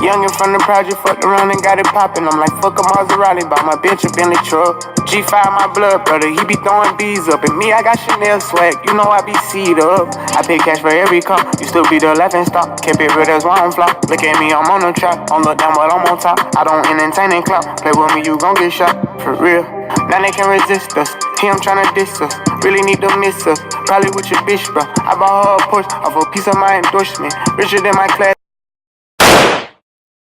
Youngin' from the project, fucked around and got it poppin'. I'm like, fuck a Maserati, buy my bitch a Bentley truck. G5 my blood brother, he be throwing bees up. And me, I got Chanel swag, you know I be seed up. I pay cash for every car, you still be the laughing stock. Kept it real, that's why I'm flop. Look at me, I'm on the track. Don't look down, but I'm on top. I don't entertain and clout. Play with me, you gon' get shot, for real. Now they can resist us. He, I'm tryna diss us. Really need to miss us. Probably with your bitch, bro. I bought her a Porsche off a piece of my endorsement. Richer than my class.